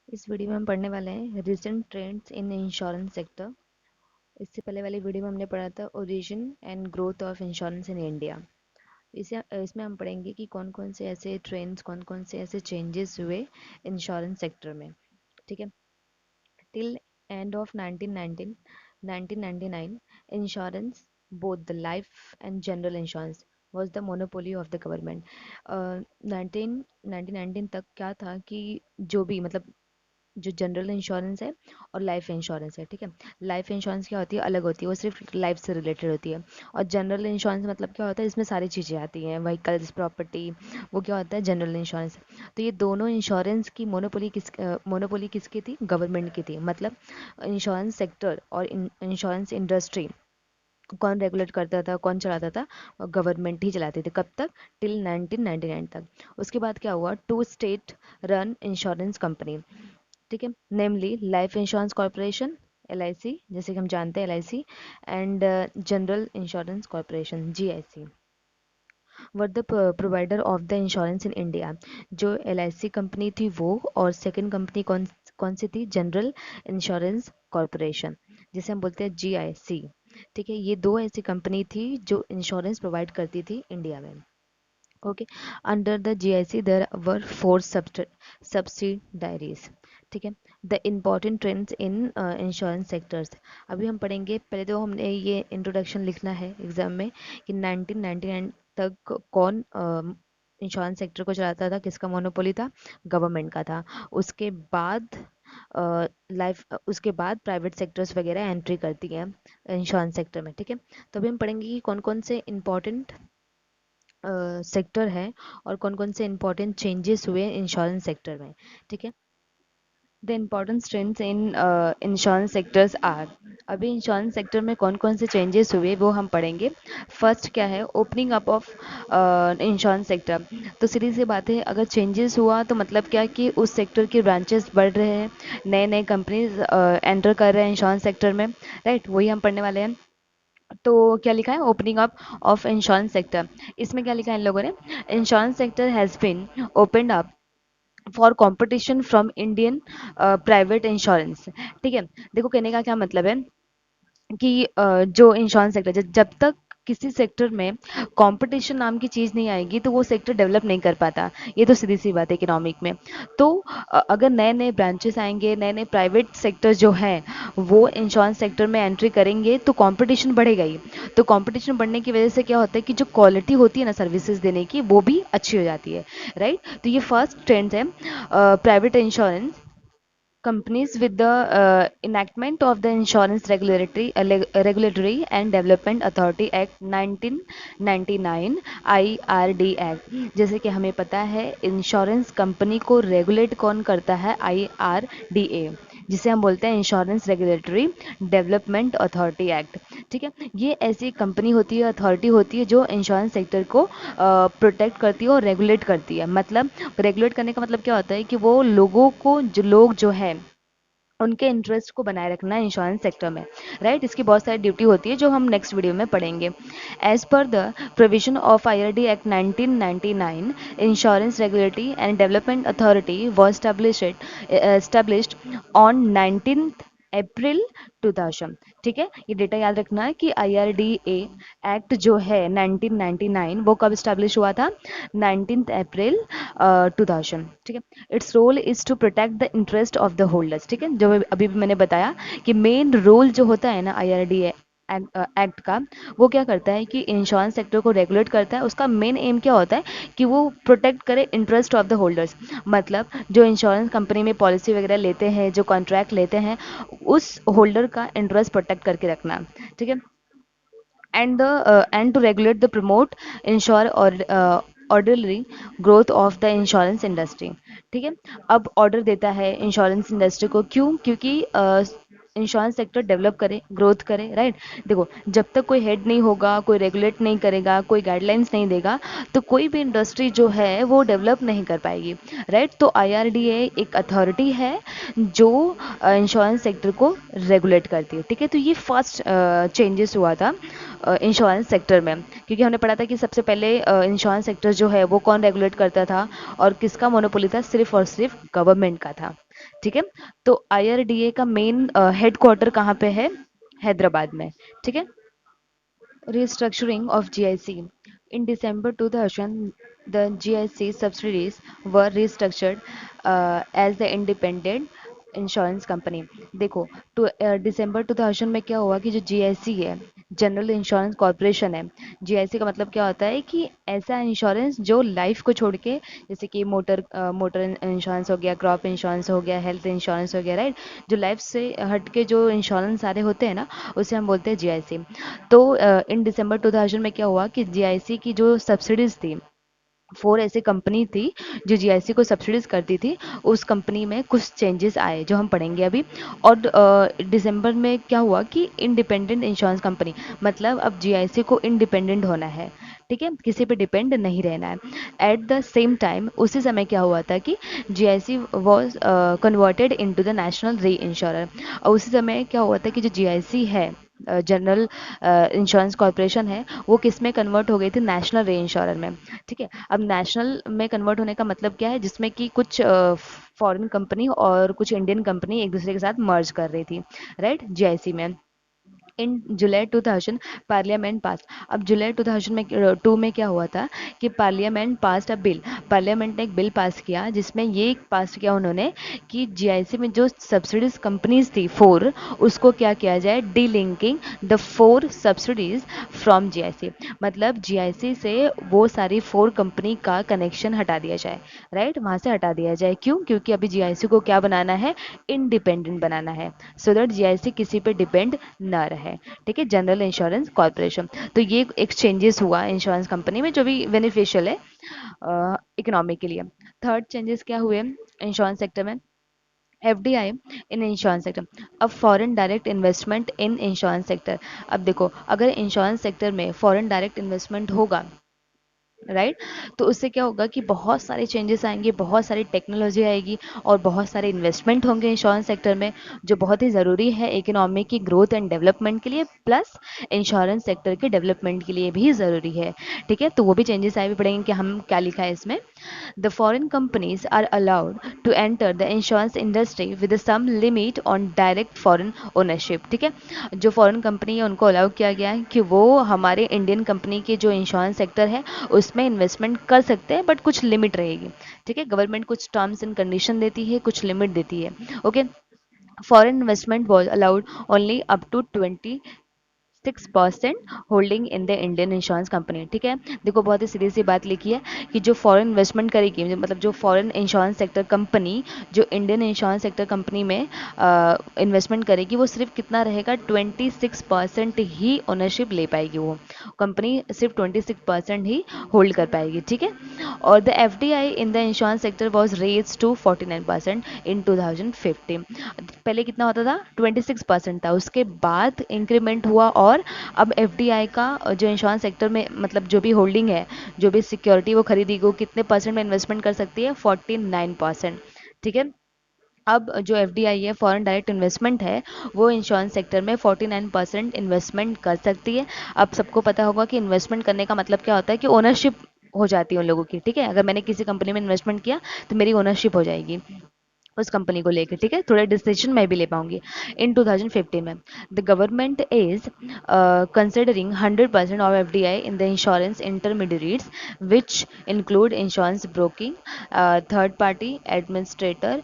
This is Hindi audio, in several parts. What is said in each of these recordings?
इस वीडियो में हम पढ़ने वाले हैं recent trends in insurance sector. इससे पहले वाली वीडियो में हमने पढ़ा था origin and growth of insurance in India. इसे इसमें हम पढ़ेंगे कि कौन कौन से ऐसे ट्रेंड्स, कौन कौन से ऐसे चेंजेस हुए इंश्योरेंस सेक्टर में। ठीक है। Till end of 1999 insurance, both the life and general insurance was the monopoly of the government। 1919 तक क्या था कि जो भी मतलब जो जनरल इंश्योरेंस है और लाइफ इंश्योरेंस है, ठीक है। लाइफ इंश्योरेंस क्या होती है, अलग होती है, वो सिर्फ लाइफ से रिलेटेड होती है। और जनरल इंश्योरेंस मतलब क्या होता है, इसमें सारी चीज़ें आती हैं, व्हीकल्स, प्रॉपर्टी, वो क्या होता है जनरल इंश्योरेंस। तो ये दोनों इंश्योरेंस की मोनोपोली किसकी थी, गवर्नमेंट की थी। मतलब इंश्योरेंस सेक्टर और इंश्योरेंस इंडस्ट्री कौन रेगुलेट करता था, कौन चलाता था, गवर्नमेंट ही चलाती थी। कब तक, टिल 1999 तक। उसके बाद क्या हुआ, two state run insurance company, ठीक है, namely life insurance corporation, LIC, जैसे कि हम जानते हैं LIC, and general insurance corporation, GIC, were the provider of the insurance in India. जो LIC कंपनी थी वो, और सेकंड कंपनी कौन कौन सी थी, जनरल इंश्योरेंस कॉरपोरेशन, जिसे हम बोलते हैं GIC। ठीक है, ये दो ऐसी कंपनी थी जो इंश्योरेंस प्रोवाइड करती थी इंडिया में। Okay. Under the GIC there were four subsidiaries. ठीक है। The important trends in insurance sectors, अभी हम पढ़ेंगे। पहले तो हमने ये इंट्रोडक्शन लिखना है एग्जाम में कि 1999 तक कौन इंश्योरेंस सेक्टर को चलाता था, किसका मोनोपोली था, गवर्नमेंट का था। उसके बाद उसके बाद प्राइवेट सेक्टर्स वगैरह एंट्री करती हैं इंश्योरेंस सेक्टर में। ठीक है। तो अभी हम पढ़ेंगे कि कौन कौन से इंपॉर्टेंट सेक्टर है और कौन कौन से इंपॉर्टेंट चेंजेस हुए इंश्योरेंस सेक्टर में। ठीक है। The important trends in insurance sectors are, अभी इंश्योरेंस सेक्टर में कौन कौन से चेंजेस हुए वो हम पढ़ेंगे। फर्स्ट क्या है, opening up of insurance sector. तो सीधी सी बात है, अगर चेंजेस हुआ तो मतलब क्या कि उस सेक्टर के ब्रांचेस बढ़ रहे हैं, नए नए कंपनीज एंटर कर रहे हैं इंश्योरेंस सेक्टर में, राइट, वही हम पढ़ने वाले हैं। तो क्या लिखा है, opening up of insurance sector. इसमें क्या लिखा है इन लोगों ने, insurance sector has been opened up for competition from Indian private insurance. ठीक है। देखो कहने का क्या मतलब है कि जो इंश्योरेंस सेक्टर, जब तक किसी सेक्टर में कंपटीशन नाम की चीज़ नहीं आएगी तो वो सेक्टर डेवलप नहीं कर पाता। ये तो सीधी सी बात है इकोनॉमिक में। तो अगर नए नए ब्रांचेस आएंगे, नए नए प्राइवेट सेक्टर जो हैं वो इंश्योरेंस सेक्टर में एंट्री करेंगे तो कंपटीशन बढ़ेगा ही। तो कंपटीशन बढ़ने की वजह से क्या होता है कि जो क्वालिटी होती है ना सर्विसेज देने की, वो भी अच्छी हो जाती है, राइट। तो ये फर्स्ट ट्रेंड है private insurance companies with the enactment of the Insurance Regulatory and Development Authority Act 1999, IRD Act। जैसे कि हमें पता है इंश्योरेंस कंपनी को रेगुलेट कौन करता है, IRDA, जिसे हम बोलते हैं insurance regulatory development authority act. ठीक है। ये ऐसी कंपनी होती है, अथॉरिटी होती है जो इंश्योरेंस सेक्टर को प्रोटेक्ट करती है और रेगुलेट करती है। मतलब रेगुलेट करने का मतलब क्या होता है कि वो लोगों को, जो लोग जो है उनके इंटरेस्ट को बनाए रखना है इंश्योरेंस सेक्टर में, राइट। इसकी बहुत सारी ड्यूटी होती है जो हम नेक्स्ट वीडियो में पढ़ेंगे। As per the provision of IRD act 1999, insurance regulatory and development authority was established on 19 April 2000। ठीक है, ये डेटा याद रखना है कि IRDA एक्ट जो है 1999 वो कब स्टैब्लिश हुआ था, 19 अप्रैल 2000। ठीक है। Its role is to protect the interest of the holders. ठीक है, जो अभी भी मैंने बताया कि मेन रोल जो होता है ना IRDA एक्ट का, वो क्या करता है कि इंश्योरेंस सेक्टर को रेगुलेट करता है। उसका मेन एम क्या होता है कि वो प्रोटेक्ट करे इंटरेस्ट ऑफ द होल्डर्स। मतलब जो इंश्योरेंस कंपनी में पॉलिसी वगैरह लेते हैं, जो कॉन्ट्रैक्ट लेते हैं, उस होल्डर का इंटरेस्ट प्रोटेक्ट करके रखना। ठीक है। And to regulate the promote ensure or orderly growth of the insurance industry। ठीक है। अब ऑर्डर देता है इंश्योरेंस इंडस्ट्री को, क्यों, क्योंकि इंश्योरेंस सेक्टर डेवलप करे, ग्रोथ करे, राइट। देखो जब तक कोई हेड नहीं होगा, कोई रेगुलेट नहीं करेगा, कोई गाइडलाइंस नहीं देगा, तो कोई भी इंडस्ट्री जो है वो डेवलप नहीं कर पाएगी, राइट। तो IRDA एक अथॉरिटी है जो इंश्योरेंस सेक्टर को रेगुलेट करती है। ठीक है। तो ये फर्स्ट चेंजेस हुआ था इंश्योरेंस सेक्टर में, क्योंकि हमने पढ़ा था कि सबसे पहले इंश्योरेंस सेक्टर जो है वो कौन रेगुलेट करता था और किसका मोनोपोली था, सिर्फ और सिर्फ गवर्नमेंट का था। ठीक है। तो आईआरडीए का मेन हेडक्वार्टर कहाँ पे है? हैदराबाद में। ठीक है। Restructuring of GIC. In December 2000, the GIC subsidiaries were restructured as the independent insurance company. देखो, तो दिसंबर 2000 में क्या हुआ कि जो जीआईसी है, जनरल इंश्योरेंस कॉरपोरेशन है। जीआईसी का मतलब क्या होता है कि ऐसा इंश्योरेंस जो लाइफ को छोड़ के, जैसे कि मोटर इंश्योरेंस हो गया, क्रॉप इंश्योरेंस हो गया, हेल्थ इंश्योरेंस हो गया, राइट। जो लाइफ से हट के जो इंश्योरेंस सारे होते हैं ना, उसे हम बोलते हैं जीआईसी। तो इन दिसंबर 2000 में क्या हुआ कि जीआईसी की जो सब्सिडीज थी, फोर ऐसी कंपनी थी जो जीआईसी को सब्सिडीज करती थी। उस कंपनी में कुछ चेंजेस आए जो हम पढ़ेंगे अभी। और दिसंबर में क्या हुआ कि इंडिपेंडेंट इंश्योरेंस कंपनी, मतलब अब जीआईसी को इंडिपेंडेंट होना है। ठीक है, किसी पे डिपेंड नहीं रहना है। एट द सेम टाइम उसी समय क्या हुआ था कि GIC was converted into the national री इंश्योरर। और उसी समय क्या हुआ था कि जो जीआईसी है, जनरल इंश्योरेंस कॉरपोरेशन है, वो किस में कन्वर्ट हो गई थी? नेशनल रे इंश्योरर में। ठीक है। अब नेशनल में कन्वर्ट होने का मतलब क्या है? जिसमें कि कुछ फॉरेन कंपनी और कुछ इंडियन कंपनी एक दूसरे के साथ मर्ज कर रही थी, राइट, जीआईसी में। इन जुलाई 2000 पार्लियामेंट पास। अब जुलाई 2002 में क्या हुआ था कि पार्लियामेंट पास अ बिल, पार्लियामेंट ने एक बिल पास किया जिसमें ये पास किया उन्होंने कि जीआईसी में जो सब्सिडीज कंपनीज थी फोर, उसको क्या किया जाए? Delinking the four subsidies from GIC. मतलब जीआईसी से वो सारी फोर कंपनी का कनेक्शन हटा दिया जाए, राइट, वहां से हटा दिया जाए। क्यों? क्योंकि अभी जीआईसी को क्या बनाना है? इंडिपेंडेंट बनाना है, सो दैट जीआईसी किसी पे डिपेंड ना रहे। ठीक है, जनरल इंश्योरेंस कॉरपोरेशन। तो ये एक चेंजेस हुआ इंश्योरेंस कंपनी में जो भी बेनिफिशियल है इकोनॉमी के लिए। थर्ड चेंजेस क्या हुए इंश्योरेंस सेक्टर में? FDI in insurance sector. अब foreign direct investment in insurance sector. अब देखो, अगर इंश्योरेंस सेक्टर में फॉरेन डायरेक्ट इन्वेस्टमेंट होगा, राइट, तो उससे क्या होगा कि बहुत सारे चेंजेस आएंगे, बहुत सारी टेक्नोलॉजी आएगी और बहुत सारे इन्वेस्टमेंट होंगे इंश्योरेंस सेक्टर में, जो बहुत ही ज़रूरी है इकोनॉमी की ग्रोथ एंड डेवलपमेंट के लिए, प्लस इंश्योरेंस सेक्टर के डेवलपमेंट के लिए भी ज़रूरी है। ठीक है, तो वो भी चेंजेस आए भी पड़ेंगे कि हम क्या लिखा है इसमें। The foreign companies are allowed to enter the insurance industry with some limit on direct foreign ownership. ठीक है, जो फॉरेन कंपनी है उनको अलाउ किया गया है कि वो हमारे इंडियन कंपनी के जो इंश्योरेंस सेक्टर है उसमें इन्वेस्टमेंट कर सकते हैं, बट कुछ लिमिट रहेगी। ठीक है, गवर्नमेंट कुछ टर्म्स एंड कंडीशन देती है, कुछ लिमिट देती है। Okay. Foreign investment was allowed only up to 6% holding in the Indian insurance company. ठीक है, देखो बहुत ही सीधी सी बात लिखी है कि जो फॉरेन इन्वेस्टमेंट करेगी, मतलब जो फॉरेन इंश्योरेंस सेक्टर कंपनी जो इंडियन इंश्योरेंस सेक्टर कंपनी में इन्वेस्टमेंट करेगी, वो सिर्फ कितना रहेगा? 26% ही ओनरशिप ले पाएगी। वो कंपनी सिर्फ 26% ही होल्ड कर पाएगी। ठीक है, और the F D I in the insurance sector was raise to 49% in 2015। पहले कितना होता था? 26% था, उसके बाद इंक्रीमेंट हुआ और अब एफडीआई का जो इंश्योरेंस सेक्टर में, मतलब जो भी होल्डिंग है, जो भी सिक्योरिटी वो खरीदी, वो कितने परसेंट में इन्वेस्टमेंट कर सकती है? 49%। ठीक है, अब जो एफडीआई है, फॉरेन डायरेक्ट इन्वेस्टमेंट है, वो इंश्योरेंस सेक्टर में 49% इन्वेस्टमेंट कर सकती है। अब सबको पता होगा कि इन्वेस्टमेंट करने का मतलब क्या होता है, कि ओनरशिप हो जाती है उन लोगों की। ठीक है, अगर मैंने किसी कंपनी में इन्वेस्टमेंट किया तो मेरी ओनरशिप हो जाएगी उस कंपनी को लेकर। ठीक है, थोड़ा डिसीजन मैं भी ले पाऊंगी। इन 2015 में the government is considering 100% of FDI in the insurance intermediates which include insurance broking, third party administrator,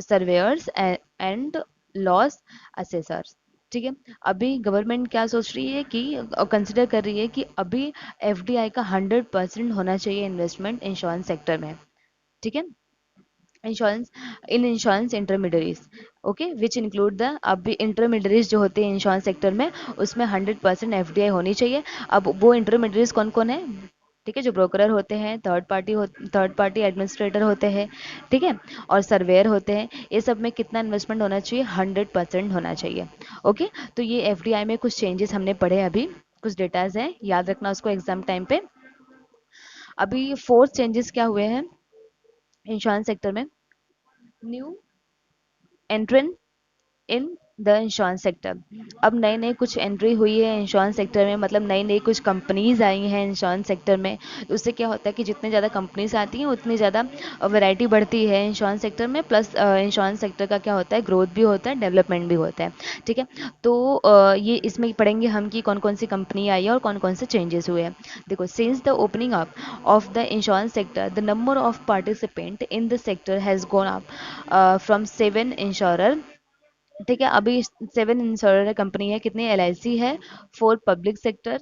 surveyor's and loss assessors. ठीक है, अभी गवर्नमेंट क्या सोच रही है कि कंसिडर कर रही है कि अभी एफडीआई का 100% होना चाहिए इन्वेस्टमेंट इंश्योरेंस सेक्टर में। ठीक है, insurance in insurance intermediaries, okay, which include the, अब इंटरमीडियरीज जो होते हैं इंश्योरेंस सेक्टर में, उसमें 100% एफडीआई होनी चाहिए। अब वो इंटरमीडियरीज कौन कौन है? ठीक है, जो ब्रोकरर होते हैं, थर्ड पार्टी एडमिनिस्ट्रेटर होते हैं, ठीक है, और सर्वेयर होते हैं। ये सब में कितना इन्वेस्टमेंट होना चाहिए? 100% होना चाहिए। ओके, तो ये एफडीआई में कुछ चेंजेस हमने पढ़े अभी, कुछ डेटाज हैं, याद रखना उसको एग्जाम टाइम पे। अभी फोर्थ चेंजेस क्या हुए हैं इंश्योरेंस सेक्टर में? New एंट्रेंट in the insurance sector. अब नई नई कुछ एंट्री हुई है इंश्योरेंस सेक्टर में, मतलब नई नई कुछ कंपनीज आई हैं इंश्योरेंस सेक्टर में। तो उससे क्या होता है कि जितने ज़्यादा कंपनीज आती हैं उतनी ज़्यादा वैरायटी बढ़ती है इंश्योरेंस सेक्टर में, प्लस इंश्योरेंस सेक्टर का क्या होता है, ग्रोथ भी होता है, डेवलपमेंट भी होता है। ठीक है। तो ये इसमें पढ़ेंगे हम कि कौन कौन सी कंपनी आई है और कौन कौन से चेंजेस हुए हैं। देखो, since the opening up of the insurance sector, the number of participant in the sector has gone up from 7 insurer। ठीक है, अभी 7 इंश्योरर कंपनी है, कितनी, एल आई सी है, 4 पब्लिक सेक्टर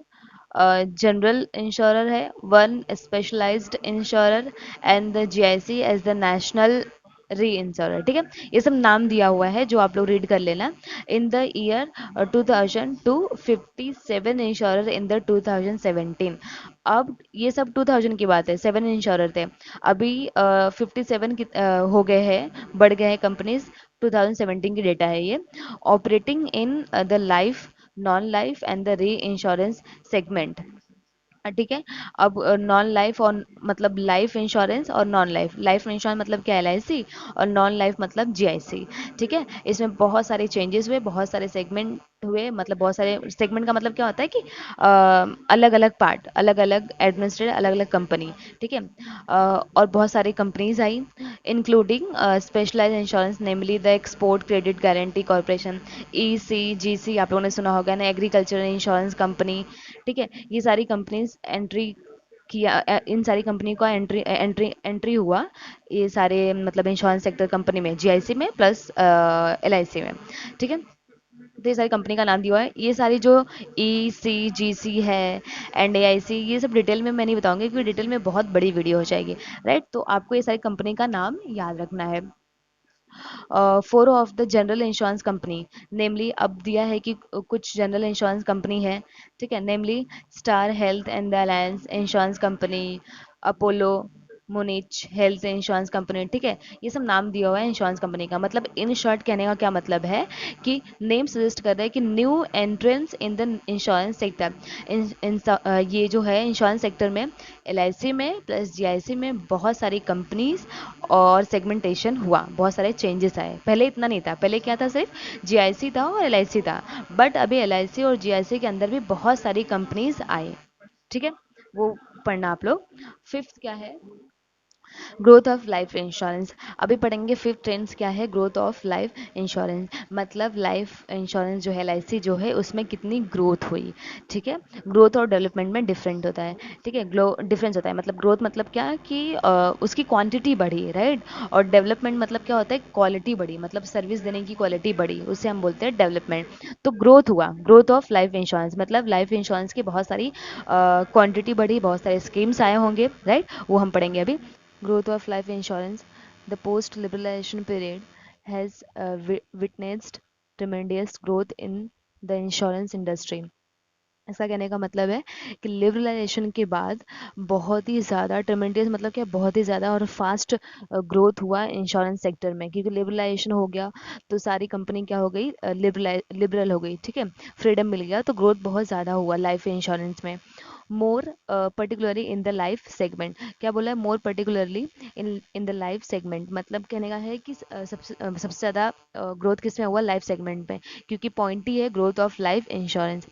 जनरल इंश्योरर है, 1 specialised insurer, and the G I C as the national reinsurer. ठीक है, ये सब नाम दिया हुआ है जो आप लोग रीड कर लेना। In the year 2000 to 57 insurer in the 2017। अब ये सब 2000 की बात है, 7 इंश्योरर थे, अभी 57 हो गए हैं, बढ़ गए हैं कंपनीज। 2017 की डेटा है ये। Operating in the life, non life and the री इंश्योरेंस सेगमेंट। ठीक है। अब नॉन लाइफ और मतलब लाइफ इंश्योरेंस और नॉन लाइफ, लाइफ इंश्योरेंस मतलब क्या, एल आई सी, और नॉन लाइफ मतलब जी आई सी। ठीक है, इसमें बहुत सारे चेंजेस हुए, बहुत सारे सेगमेंट हुए, मतलब बहुत सारे सेगमेंट का मतलब क्या होता है कि अलग अलग पार्ट, अलग अलग एडमिनिस्ट्रेटर, अलग अलग कंपनी। ठीक है। और बहुत सारी कंपनीज आई, including specialised insurance, namely the export credit guarantee corporation, E C G C, आप लोगों ने सुना होगा ना, एग्रीकल्चरल इंश्योरेंस कंपनी। ठीक है, ये सारी कंपनीज एंट्री किया, इन सारी कंपनी का एंट्री एंट्री एंट्री हुआ, ये सारे मतलब इंश्योरेंस सेक्टर कंपनी में, जीआईसी में प्लस एलआईसी में। ठीक है, तो ये सारी कंपनी का नाम दिया हुआ है। ये सारी जो ई सी जी सी है एंड ए आई सी, ये सब डिटेल में मैं नहीं बताऊंगी क्योंकि डिटेल में बहुत बड़ी वीडियो हो जाएगी। राइट, तो आपको ये सारी कंपनी का नाम याद रखना है। Four of the general insurance company, namely अब दिया है कि कुछ जनरल इंश्योरेंस कंपनी है। ठीक है, namely star health and the alliance insurance company, Apollo, Munich health insurance company. ठीक है, ये सब नाम दिया हुआ है इंश्योरेंस कंपनी का। मतलब इन शॉर्ट कहने का क्या मतलब है कि नेम सजेस्ट कर रहा है कि new entrance in the insurance sector. ये जो है इंश्योरेंस सेक्टर में, एल आई सी में प्लस जी आई सी में बहुत सारी कंपनीज और सेगमेंटेशन हुआ, बहुत सारे चेंजेस आए। पहले इतना नहीं था, पहले क्या था, सिर्फ जीआईसी था और एलआईसी था, बट अभी एलआईसी और जीआईसी के अंदर भी बहुत सारी कंपनीज आई। ठीक है, वो पढ़ना आप लोग। फिफ्थ क्या है, ग्रोथ ऑफ लाइफ इंश्योरेंस। अभी पढ़ेंगे फिफ्थ ट्रेंड्स क्या है, ग्रोथ ऑफ लाइफ इंश्योरेंस, मतलब लाइफ इंश्योरेंस जो है, एलआईसी जो है, उसमें कितनी ग्रोथ हुई। ठीक है, ग्रोथ और डेवलपमेंट में डिफरेंट होता है। ठीक है, ग्लो डिफरेंस होता है, मतलब ग्रोथ मतलब क्या कि उसकी क्वांटिटी बढ़ी, राइट, और डेवलपमेंट मतलब क्या होता है, क्वालिटी बढ़ी, मतलब सर्विस देने की क्वालिटी बढ़ी, उसे हम बोलते हैं डेवलपमेंट। तो ग्रोथ हुआ, ग्रोथ ऑफ लाइफ इंश्योरेंस मतलब लाइफ इंश्योरेंस की बहुत सारी क्वांटिटी बढ़ी, बहुत सारे स्कीम्स आए होंगे, राइट, वो हम पढ़ेंगे अभी। Growth of life insurance, the post liberalization period has witnessed tremendous growth in the insurance industry। ऐसा कहने का मतलब है कि लिबरलाइजेशन के बाद बहुत ही ज़्यादा ट्रमेंडियस, मतलब क्या, बहुत ही ज़्यादा और फास्ट ग्रोथ हुआ इंश्योरेंस सेक्टर में, क्योंकि लिबरलाइजेशन हो गया तो सारी कंपनी क्या हो गई, लिबरल हो गई। ठीक है, फ्रीडम मिल गया, तो ग्रोथ बहुत ज़्यादा हुआ लाइफ इंश्योरेंस में। More particularly in the life segment, क्या बोला है, more particularly in in the life segment, मतलब कहने का है कि सबसे ज़्यादा ग्रोथ किस में हुआ, लाइफ सेगमेंट में, क्योंकि पॉइंट ही है growth of life insurance.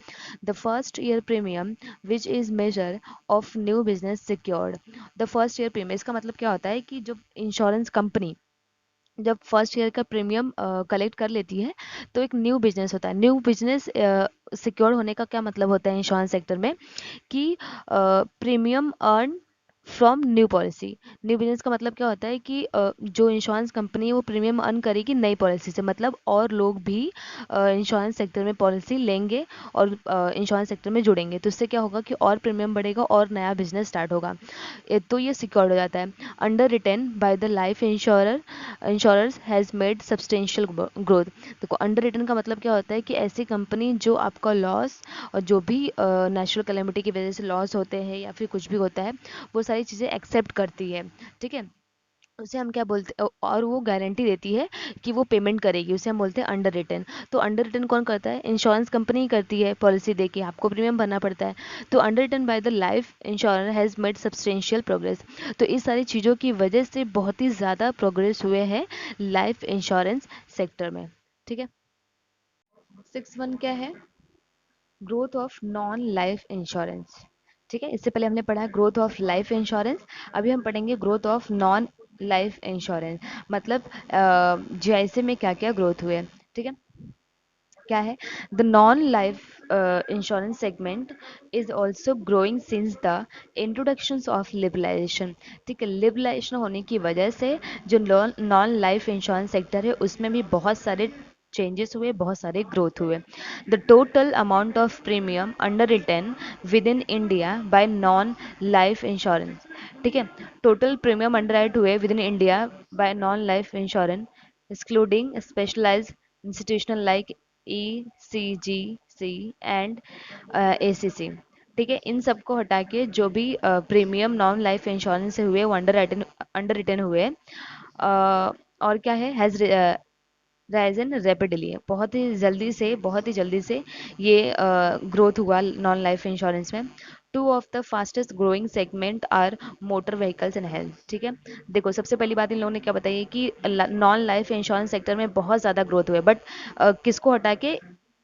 The first year premium which is measure of new business secured. The first year premium, इसका मतलब क्या होता है कि जब इंश्योरेंस कंपनी जब फर्स्ट ईयर का प्रीमियम कलेक्ट कर लेती है तो एक न्यू बिजनेस होता है। न्यू बिजनेस सिक्योर होने का क्या मतलब होता है इंश्योरेंस सेक्टर में कि premium earn from new policy. New business का मतलब क्या होता है कि जो इंश्योरेंस कंपनी है वो प्रीमियम अर्न करेगी नई पॉलिसी से, मतलब और लोग भी इंश्योरेंस सेक्टर में पॉलिसी लेंगे और इंश्योरेंस सेक्टर में जुड़ेंगे, तो इससे क्या होगा कि और प्रीमियम बढ़ेगा और नया बिजनेस स्टार्ट होगा। तो ये सिक्योर हो जाता है। Under written by the life insurers has made substantial growth. देखो, अंडर रिटेन का मतलब क्या होता है कि ऐसी कंपनी जो आपका लॉस और जो भी नेचुरल कैलेमिटी की वजह से लॉस होते हैं या फिर कुछ भी होता है, वो सारी चीज़ें एक्सेप्ट करती है। ठीक है, उसे हम क्या बोलते हैं, और वो गारंटी देती है कि वो पेमेंट करेगी, उसे हम बोलते हैं अंडर रिटर्न। तो अंडर रिटर्न कौन करता है, इंश्योरेंस कंपनी ही करती है, पॉलिसी दे के आपको प्रीमियम भरना पड़ता है। तो under return by the life insurer has made substantial progress. तो इस सारी चीज़ों की वजह से बहुत ही ज़्यादा प्रोग्रेस हुए हैं लाइफ इंश्योरेंस सेक्टर में। ठीक है, 6.1 क्या है? Growth of non life insurance. ठीक है, इससे पहले हमने पढ़ा ग्रोथ ऑफ लाइफ इंश्योरेंस। अभी हम पढ़ेंगे growth of non life insurance. मतलब जीआईसी में क्या क्या ग्रोथ हुए। ठीक है, क्या है? The non life insurance segment is also growing since the introduction of liberalisation. ठीक है, लिबरलाइजेशन होने की वजह से जो नॉन लाइफ इंश्योरेंस सेक्टर है उसमें भी बहुत सारे चेंजेस हुए, बहुत सारे ग्रोथ हुए। The total amount of premium under return with in India by non life insurance. ठीक है, टोटल प्रीमियम अंडर राइट हुए with in India by non life insurance excluding specialized institutional like ECGC and ACC। ठीक है, इन सबको हटा के जो भी प्रीमियम नॉन लाइफ इंश्योरेंस से हुए वो अंडर रिटर्न हुए। और क्या है? हैज़ राइजन रैपिडली, बहुत ही जल्दी से ये ग्रोथ हुआ नॉन लाइफ इंश्योरेंस में। Two of the fastest growing segment are motor vehicles and health. ठीक है, देखो सबसे पहली बात इन लोगों ने क्या बताई है कि नॉन लाइफ इंश्योरेंस सेक्टर में बहुत ज़्यादा ग्रोथ हुआ है, बट किसको हटा के?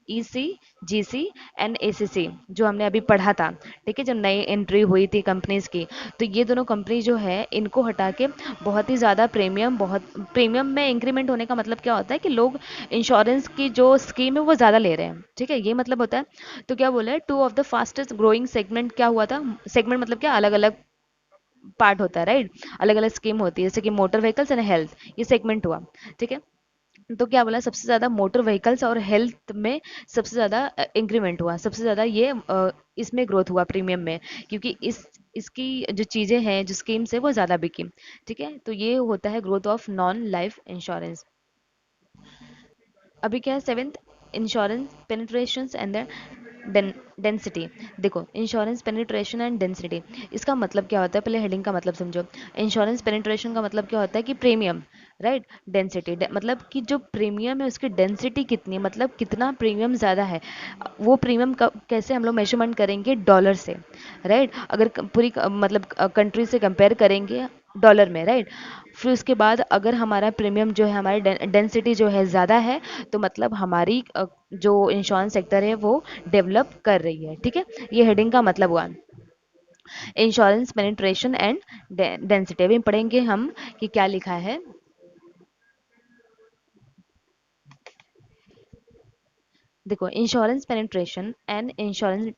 ईसी, जीसी एंड एसीसी, जो हमने अभी पढ़ा था। ठीक है, जो नई एंट्री हुई थी कंपनीज की, तो ये दोनों कंपनी जो है इनको हटा के बहुत ही ज़्यादा प्रीमियम में इंक्रीमेंट होने का मतलब क्या होता है कि लोग इंश्योरेंस की जो स्कीम है वो ज़्यादा ले रहे हैं। ठीक है, ये मतलब होता है। तो क्या बोला है? To of the fastest growing segment क्या हुआ था? सेगमेंट मतलब क्या? अलग अलग पार्ट होता है, राइट? अलग अलग स्कीम होती है, जैसे कि मोटर व्हीकल्स एंड हेल्थ, ये सेगमेंट हुआ। ठीक है, तो क्या बोला? सबसे ज़्यादा मोटर व्हीकल्स और हेल्थ में सबसे ज़्यादा इंक्रीमेंट हुआ, सबसे ज़्यादा ये इसमें ग्रोथ हुआ प्रीमियम में, क्योंकि इसकी जो चीज़ें हैं, जो स्कीम्स है वो ज़्यादा बिकी। ठीक है, तो ये होता है growth of non life insurance. अभी क्या है? Seventh, insurance penetration and density. देखो, इंश्योरेंस पेनिट्रेशन एंड डेंसिटी, इसका मतलब क्या होता है? पहले हेडिंग का मतलब समझो। इंश्योरेंस पेनिट्रेशन का मतलब क्या होता है कि प्रीमियम, राइट? डेंसिटी मतलब कि जो प्रीमियम है उसकी डेंसिटी कितनी है, मतलब कितना प्रीमियम ज़्यादा है। वो प्रीमियम कैसे हम लोग मेजरमेंट करेंगे? डॉलर से, राइट? अगर मतलब कंट्री से कंपेयर करेंगे डॉलर में, राइट? फिर उसके बाद अगर हमारा प्रीमियम जो है, हमारी डेंसिटी जो है ज़्यादा है, तो मतलब हमारी जो इंश्योरेंस सेक्टर है वो डेवलप कर रही है। ठीक है, ये हेडिंग का मतलब हुआ इंश्योरेंस पेनिट्रेशन एंड डेंसिटी। अभी पढ़ेंगे हम कि क्या लिखा है। देखो, insurance penetration and insurance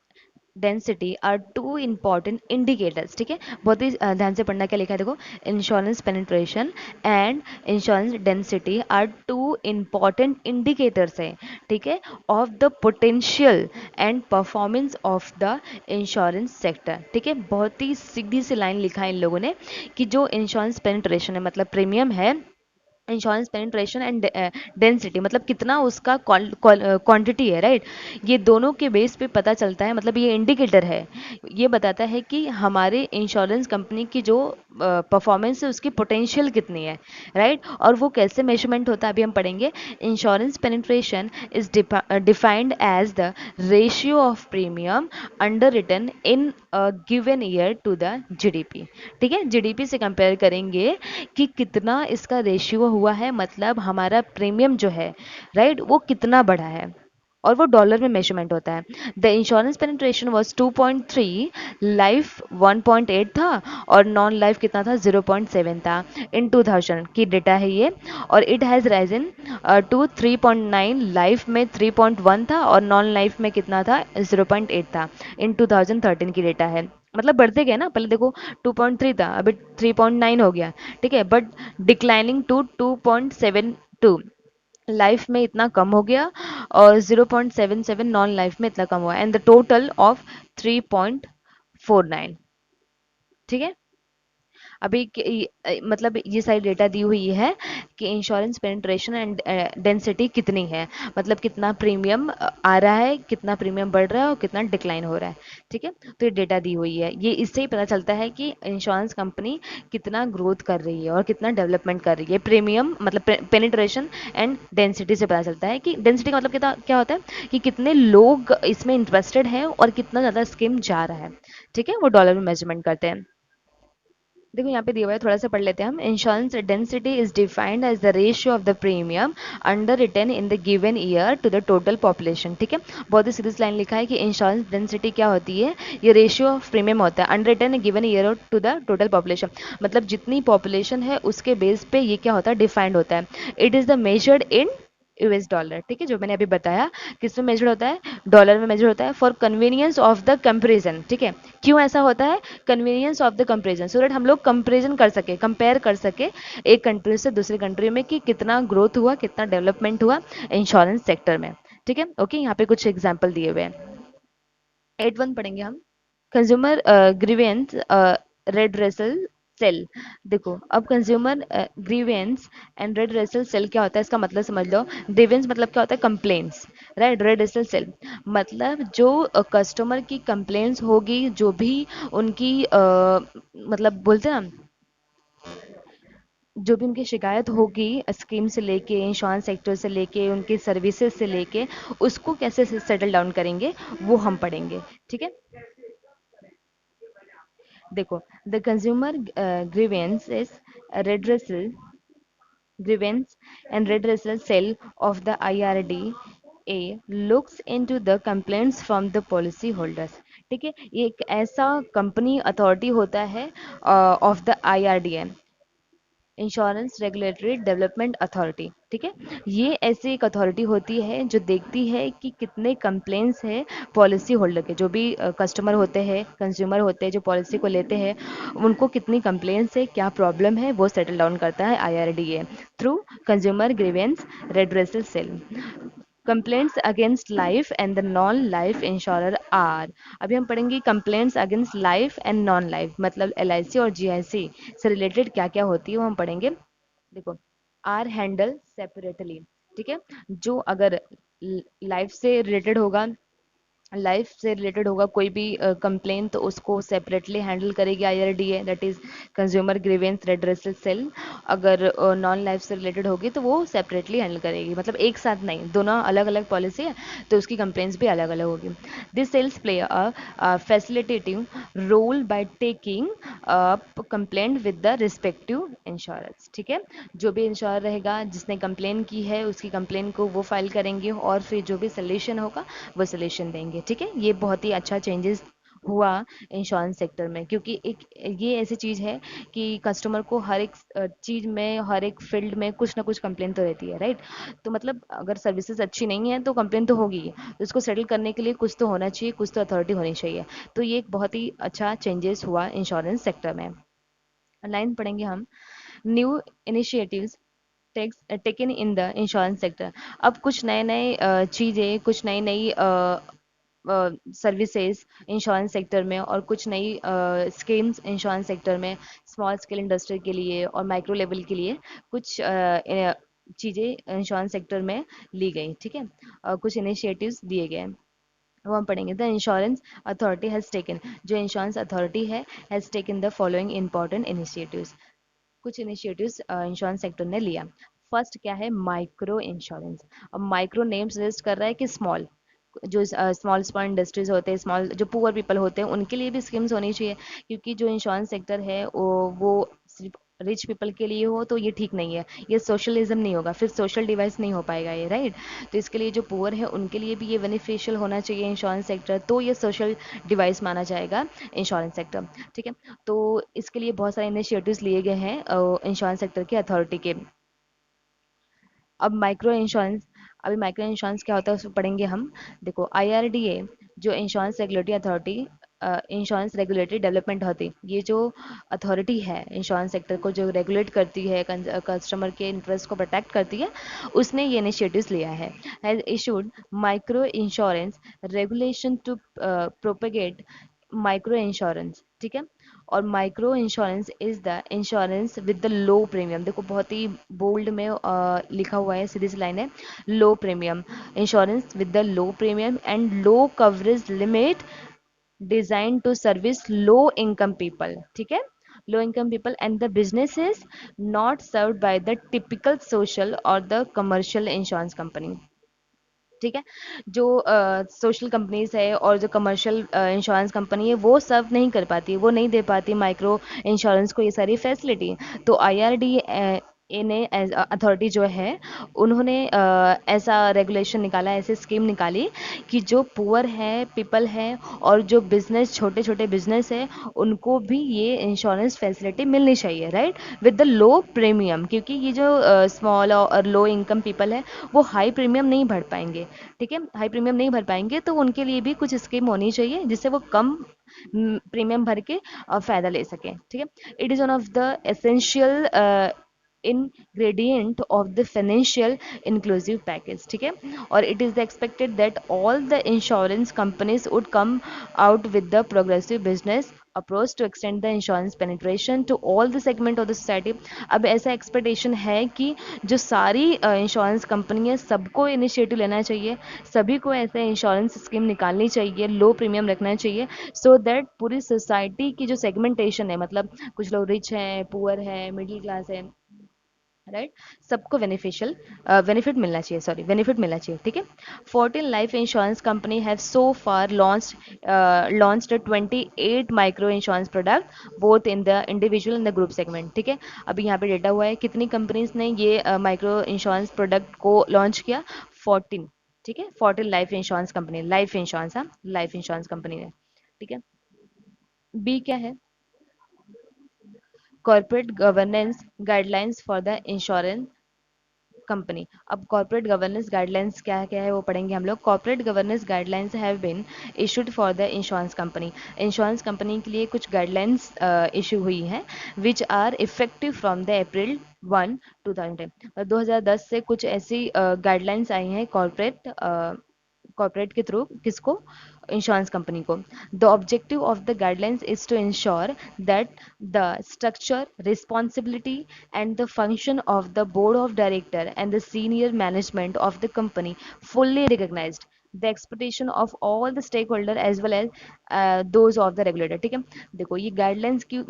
density are two important indicators. ठीक है, बहुत ही ध्यान से पढ़ना। क्या लिखा है? देखो, insurance penetration and insurance density are two important indicators है, ठीक है, of the potential and performance of the insurance sector. ठीक है, बहुत ही सीधी सी लाइन लिखा है इन लोगों ने कि जो इंश्योरेंस पेनिट्रेशन है मतलब प्रीमियम है, इंश्योरेंस पेनिट्रेशन एंड डेंसिटी मतलब कितना उसका क्वांटिटी है, राइट? ये दोनों के बेस पे पता चलता है, मतलब ये इंडिकेटर है, ये बताता है कि हमारे इंश्योरेंस कंपनी की जो परफॉर्मेंस है उसकी पोटेंशियल कितनी है, राइट? और वो कैसे मेजरमेंट होता है अभी हम पढ़ेंगे। Insurance penetration is defined as the ratio of premium underwritten in given year to the GDP. ठीक है, जीडीपी से कंपेयर करेंगे कि कितना इसका रेशियो हुआ है, मतलब हमारा प्रीमियम जो है, राइट, वो कितना बढ़ा है, और वो डॉलर में मेजरमेंट होता है। The insurance penetration was 2.3, life 1.8 था, और नॉन लाइफ कितना था? 0.7 था इन 2000 की डेटा है ये। और it has risen to 3.9, life में 3.1 था और नॉन लाइफ में कितना था? 0.8 था इन 2013 की डेटा है। मतलब बढ़ते गए ना, पहले देखो 2.3 था, अभी 3.9 हो गया। ठीक है, बट डिक्लाइनिंग टू 2.72, लाइफ में इतना कम हो गया, और 0.77 नॉन लाइफ में इतना कम हुआ, एंड द टोटल ऑफ 3.49। ठीक है, अभी मतलब ये सारी डेटा दी हुई है कि इंश्योरेंस पेनिट्रेशन एंड डेंसिटी कितनी है, मतलब कितना प्रीमियम आ रहा है, कितना प्रीमियम बढ़ रहा है और कितना डिक्लाइन हो रहा है। ठीक है, तो ये डेटा दी हुई है, ये इससे ही पता चलता है कि इंश्योरेंस कंपनी कितना ग्रोथ कर रही है और कितना डेवलपमेंट कर रही है। प्रीमियम मतलब पेनिट्रेशन एंड डेंसिटी से पता चलता है कि डेंसिटी का मतलब कितना क्या होता है कि कितने लोग इसमें इंटरेस्टेड हैं और कितना ज़्यादा स्कीम जा रहा है। ठीक है, वो डॉलर में मेजरमेंट करते हैं। देखो यहाँ पे दिया हुआ है, थोड़ा सा पढ़ लेते हैं हम। Insurance density is defined as the ratio of the premium under return in the given year to the total population. ठीक है, बहुत ही सीधी लाइन लिखा है कि इंश्योरेंस डेंसिटी क्या होती है, ये रेशियो ऑफ प्रीमियम होता है under return given year to the total population. मतलब जितनी पॉपुलेशन है उसके बेस पे ये क्या होता है, डिफाइंड होता है। It is the measured in US dollar. ठीक है, जो मैंने अभी बताया किस में मेजर होता है, डॉलर में मेजर होता है, for convenience of the comparison. ठीक है, क्यों ऐसा होता है, convenience of the comparison, so that हम लोग कंपेरिजन कर सके, कंपेयर कर सके एक कंट्री से दूसरी कंट्री में कि कितना ग्रोथ हुआ, कितना डेवलपमेंट हुआ इंश्योरेंस सेक्टर में। ठीक है, ओके, यहाँ पे कुछ एग्जाम्पल दिए हुए हैं। 8.1 पढ़ेंगे हम। Consumer grievance redressal cell. देखो अब consumer grievance and redressal cell क्या होता है, इसका मतलब समझ लो। ग्रीवेंस मतलब क्या होता है, कंप्लेंट्स, राइट। रेडरेसल सेल मतलब जो कस्टमर की कंप्लेंट्स होगी, जो भी उनकी मतलब बोलते हैं ना, जो भी उनकी शिकायत होगी स्कीम से लेके, इंश्योरेंस सेक्टर से लेके, उनकी सर्विसेज से लेके, उसको कैसे सेटल डाउन करेंगे वो हम पढ़ेंगे। ठीक है, देखो the consumer grievance redressal grievance and redressal cell of the IRDA looks into the complaints from the policy holders। ठीक है, ये एक ऐसा कंपनी अथॉरिटी होता है of the IRDA, insurance regulatory development authority. ठीक है, ये ऐसी एक अथॉरिटी होती है जो देखती है कि कितने कंप्लेंट्स है पॉलिसी होल्डर के, जो भी कस्टमर होते हैं, कंज्यूमर होते हैं जो पॉलिसी को लेते हैं, उनको कितनी कंप्लेंट्स है, क्या प्रॉब्लम है, वो सेटल डाउन करता है IRDA through consumer grievance redressal cell. Complaints against life and the non life insurer are. अभी हम पढ़ेंगे complaints against life and non life, मतलब LIC और GIC से रिलेटेड क्या क्या होती है वो हम पढ़ेंगे। देखो, आर हैंडल सेपरेटली। ठीक है, जो अगर लाइफ से रिलेटेड होगा, लाइफ से रिलेटेड होगा कोई भी कंप्लेन, तो उसको सेपरेटली हैंडल करेगी IRDA, that is consumer grievance redressal cell. अगर नॉन लाइफ से रिलेटेड होगी तो वो सेपरेटली हैंडल करेगी, मतलब एक साथ नहीं, दोनों अलग अलग पॉलिसी है तो उसकी कंप्लेंट्स भी अलग अलग होगी। This cells play a facilitative role by taking up complaint with the respective insurance. ठीक है, जो भी इंश्योर रहेगा जिसने कंप्लेन की है उसकी कंप्लेन को वो फाइल करेंगे और फिर जो भी सोल्यूशन होगा वो सोल्यूशन देंगे। ठीक है, ये बहुत ही अच्छा चेंजेस हुआ इंश्योरेंस सेक्टर में, क्योंकि एक ये ऐसी चीज़ है कि कस्टमर को हर एक चीज़ में, हर एक फील्ड में कुछ ना कुछ कंप्लेन तो रहती है, राइट। तो मतलब अगर सर्विसेज अच्छी नहीं है तो कंप्लेन तो होगी ही। तो इसको सेटल करने के लिए कुछ तो होना चाहिए, कुछ तो अथॉरिटी होनी चाहिए। तो ये एक बहुत ही अच्छा चेंजेस हुआ इंश्योरेंस सेक्टर में। लाइन पढ़ेंगे हम। New initiatives taken in the insurance sector. अब कुछ नए नए चीज़ें, कुछ नई नई सर्विसेज इंश्योरेंस सेक्टर में, और कुछ नई स्कीम्स इंश्योरेंस सेक्टर में, स्मॉल स्केल इंडस्ट्री के लिए और माइक्रो लेवल के लिए कुछ चीज़ें इंश्योरेंस सेक्टर में ली गई। ठीक है, कुछ इनिशिएटिव्स दिए गए, वो हम पढ़ेंगे। The insurance authority has taken, जो इंश्योरेंस अथॉरिटी है, has taken the following important initiatives. कुछ इनिशिएटिव्स इंश्योरेंस सेक्टर ने लिया। फर्स्ट क्या है, माइक्रो इंश्योरेंस। अब माइक्रो नेम सजेस्ट कर रहा है कि स्मॉल, जो स्मॉल स्मॉल इंडस्ट्रीज होते हैं, स्मॉल जो पुअर पीपल होते हैं, उनके लिए भी स्कीम्स होनी चाहिए। क्योंकि जो इंश्योरेंस सेक्टर है वो सिर्फ रिच पीपल के लिए हो तो ये ठीक नहीं है, ये सोशलिज्म नहीं होगा, फिर सोशल डिवाइस नहीं हो पाएगा ये, राइट। तो इसके लिए जो पुअर है उनके लिए भी ये बेनिफिशियल होना चाहिए इंश्योरेंस सेक्टर, तो ये सोशल डिवाइस माना जाएगा इंश्योरेंस सेक्टर। ठीक है, तो इसके लिए बहुत सारे इनिशिएटिव्स लिए गए हैं इंश्योरेंस सेक्टर की अथॉरिटी के। अब माइक्रो इंश्योरेंस, अभी माइक्रो इंश्योरेंस क्या होता है उसको पढ़ेंगे हम। देखो IRDA, जो insurance regulatory authority, insurance regulatory development होती, ये जो अथॉरिटी है इंश्योरेंस सेक्टर को जो रेगुलेट करती है, कस्टमर के इंटरेस्ट को प्रोटेक्ट करती है, उसने ये इनिशिएटिव्स लिया है। Has issued micro insurance regulation to propagate micro insurance. ठीक है, और micro insurance is the insurance with the low premium. देखो बहुत ही बोल्ड में लिखा हुआ है, सीधी सी लाइन है, low premium insurance with the low premium and low coverage limit design to service low income people. ठीक है, low income people and the businesses not served by the typical social or the commercial insurance company। ठीक है। जो सोशल कंपनीज है और जो कमर्शियल इंश्योरेंस कंपनी है वो सब नहीं कर पाती, वो नहीं दे पाती माइक्रो इंश्योरेंस को ये सारी फैसिलिटी। तो आईआरडी ने एज अथॉरिटी जो है उन्होंने ऐसा रेगुलेशन निकाला, ऐसी स्कीम निकाली कि जो पुअर है पीपल है और जो बिजनेस, छोटे छोटे बिजनेस है, उनको भी ये इंश्योरेंस फैसिलिटी मिलनी चाहिए, right, with the low premium. क्योंकि ये जो स्मॉल और लो इनकम पीपल है वो हाई प्रीमियम नहीं भर पाएंगे। ठीक है, हाई प्रीमियम नहीं भर पाएंगे तो उनके लिए भी कुछ स्कीम होनी चाहिए जिससे वो कम प्रीमियम भर के फायदा ले सकें। ठीक है, it is one of the essential ingredient of the financial inclusive package। ठीक है, और it is expected that all the insurance companies would come out with the progressive business approach to extend the insurance penetration to all the segment of the society। अब ऐसा एक्सपेक्टेशन है कि जो सारी इंश्योरेंस कंपनी है सबको इनिशिएटिव लेना चाहिए, सभी को ऐसे इंश्योरेंस स्कीम निकालनी चाहिए, लो प्रीमियम रखना चाहिए, सो दैट पूरी सोसाइटी की जो सेगमेंटेशन है, मतलब कुछ लोग रिच हैं, पुअर है, मिडिल क्लास है, राइट, सबको बेनिफिशियल बेनिफिट मिलना चाहिए, सॉरी बेनिफिट मिलना चाहिए। ठीक है, 14 life insurance company have so far launched 28 micro insurance product both in the individual and the group segment. ठीक है, अभी यहाँ पे डेटा हुआ है कितनी कंपनीज ने ये माइक्रो इंश्योरेंस प्रोडक्ट को लॉन्च किया, 14। ठीक है, 14 life insurance company, life insurance, हाँ लाइफ इंश्योरेंस कंपनी ने। ठीक है, बी क्या है, corporate governance guidelines for the insurance company. अब कॉर्पोरेट गवर्नेंस गाइडलाइंस क्या क्या है वो पढ़ेंगे हम लोग। Corporate governance guidelines have been issued for the insurance company. Insurance company के लिए कुछ गाइडलाइंस इशू हुई हैं which are effective from the April 1 2010। 2010 से कुछ ऐसी गाइडलाइंस आई हैं कॉर्पोरेट के थ्रू, किसको, इंश्योरेंस कंपनी को। The objective of the guidelines is to ensure that the structure, responsibility and the function of the board of director and the senior management of the company fully recognized the expectation of all the stakeholder as well as those of the regulator। ठीक है, देखो ये गाइडलाइंस क्यों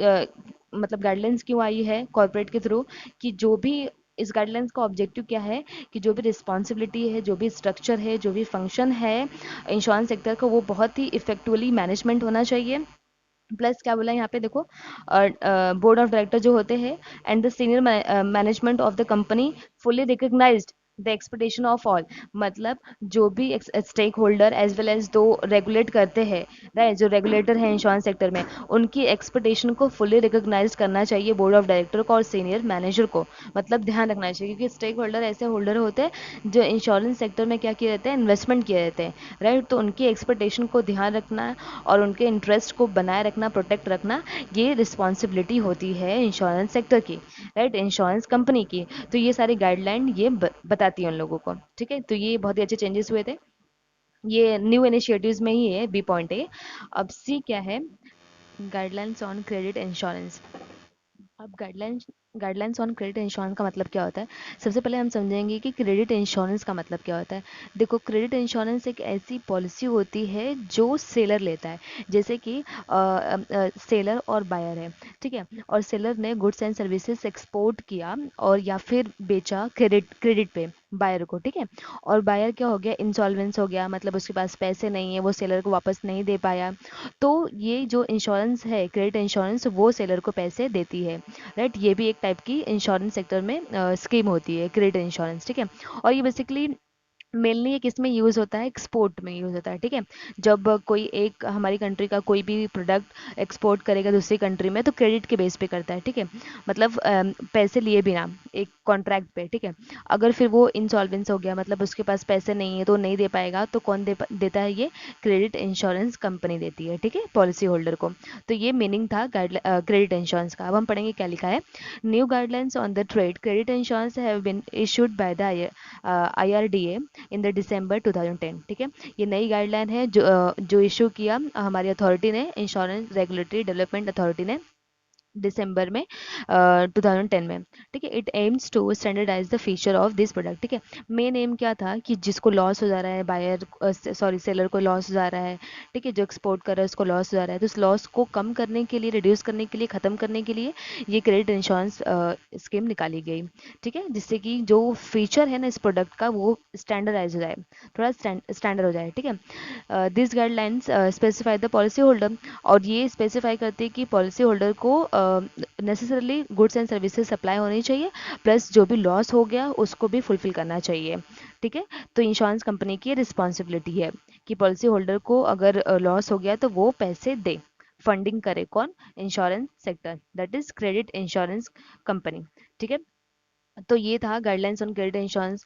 मतलब गाइडलाइंस क्यों आई है कॉर्पोरेट के थ्रू, कि जो भी इस गाइडलाइंस का ऑब्जेक्टिव क्या है कि जो भी रिस्पॉन्सिबिलिटी है, जो भी स्ट्रक्चर है, जो भी फंक्शन है इंश्योरेंस सेक्टर का, वो बहुत ही इफेक्टिवली मैनेजमेंट होना चाहिए। प्लस क्या बोला है यहाँ पे देखो, बोर्ड ऑफ डायरेक्टर जो होते हैं and the senior management of the company fully recognised the expectation of all. मतलब जो भी stakeholder as well as दो रेगुलेट करते हैं, राइट, जो रेगुलेटर है इंश्योरेंस सेक्टर में, उनकी एक्सपेक्टेशन को फुल्ली रिकग्नाइज करना चाहिए बोर्ड ऑफ डायरेक्टर को और सीनियर मैनेजर को। मतलब ध्यान रखना चाहिए, क्योंकि स्टेक होल्डर ऐसे होल्डर होते हैं जो इंश्योरेंस सेक्टर में क्या किए रहते हैं, इन्वेस्टमेंट किए रहते हैं, राइट। तो उनकी एक्सपेक्टेशन को ध्यान रखना और उनके इंटरेस्ट को बनाए रखना, प्रोटेक्ट रखना, ये रिस्पॉन्सिबिलिटी होती है इंश्योरेंस सेक्टर की, राइट, इंश्योरेंस कंपनी की। तो ये सारी गाइडलाइन ये बताती है उन लोगों को। ठीक है, तो ये बहुत ही अच्छे चेंजेस हुए थे, ये न्यू इनिशिएटिव्स में ही है, बी पॉइंट है। अब सी क्या है, गाइडलाइंस ऑन क्रेडिट इंश्योरेंस। अब गाइडलाइंस ऑन क्रेडिट इंश्योरेंस का मतलब क्या होता है। सबसे पहले हम समझेंगे कि क्रेडिट इंश्योरेंस का मतलब क्या होता है। देखो, क्रेडिट इंश्योरेंस एक ऐसी पॉलिसी होती है जो सेलर लेता है, जैसे कि सेलर और बायर है, ठीक है, और सेलर ने गुड्स एंड सर्विसेज एक्सपोर्ट किया और या फिर बेचा क्रेडिट पे बायर को, ठीक है, और बायर क्या हो गया, इंसॉल्वेंस हो गया, मतलब उसके पास पैसे नहीं है, वो सेलर को वापस नहीं दे पाया। तो ये जो इंश्योरेंस है, क्रेडिट इंश्योरेंस, वो सेलर को पैसे देती है, राइट। ये भी एक टाइप की इंश्योरेंस सेक्टर में स्कीम होती है, क्रेडिट इंश्योरेंस, ठीक है। और ये बेसिकली मेनली ये किस में यूज़ होता है, एक्सपोर्ट में यूज़ होता है, ठीक है। जब कोई एक हमारी कंट्री का कोई भी प्रोडक्ट एक्सपोर्ट करेगा दूसरी कंट्री में तो क्रेडिट के बेस पे करता है, ठीक है, मतलब पैसे लिए बिना एक कॉन्ट्रैक्ट पे, ठीक है। अगर फिर वो इंसॉल्वेंस हो गया, मतलब उसके पास पैसे नहीं है तो नहीं दे पाएगा, तो कौन देता है, ये क्रेडिट इंश्योरेंस कंपनी देती है, ठीक है, पॉलिसी होल्डर को। तो ये मीनिंग था क्रेडिट इंश्योरेंस का। अब हम पढ़ेंगे क्या लिखा है। New guidelines on the trade credit insurance have been issued by the IRDA in the December 2010। ठीक है, ये नई गाइडलाइन है जो इशू किया हमारी अथॉरिटी ने, इंश्योरेंस रेगुलेटरी डेवलपमेंट अथॉरिटी ने दिसंबर में 2010 में। ठीक है, it aims to standardise the feature of this product. ठीक है, मेन एम क्या था कि जिसको लॉस हो जा रहा है, बायर सॉरी सेलर को लॉस हो जा रहा है, ठीक है, जो एक्सपोर्ट कर रहा है उसको लॉस हो जा रहा है, तो इस लॉस को कम करने के लिए, रिड्यूस करने के लिए, ख़त्म करने के लिए ये क्रेडिट इंश्योरेंस स्कीम निकाली गई। ठीक है, जिससे कि जो फीचर है ना इस प्रोडक्ट का वो स्टैंडर्डाइज हो जाए, थोड़ा स्टैंडर्ड हो जाए। ठीक है, this guidelines specify the policy holder, और ये स्पेसिफाई करती है कि पॉलिसी होल्डर को necessarily goods and services supply होनी चाहिए, प्लस जो भी लॉस हो गया उसको भी फुलफिल करना चाहिए। ठीक है, तो इंश्योरेंस कंपनी की रिस्पॉन्सिबिलिटी है कि पॉलिसी होल्डर को अगर लॉस हो गया तो वो पैसे दे, फंडिंग करे कौन, insurance sector, that is credit insurance company. ठीक है, तो ये था गाइडलाइंस ऑन क्रेडिट इंश्योरेंस।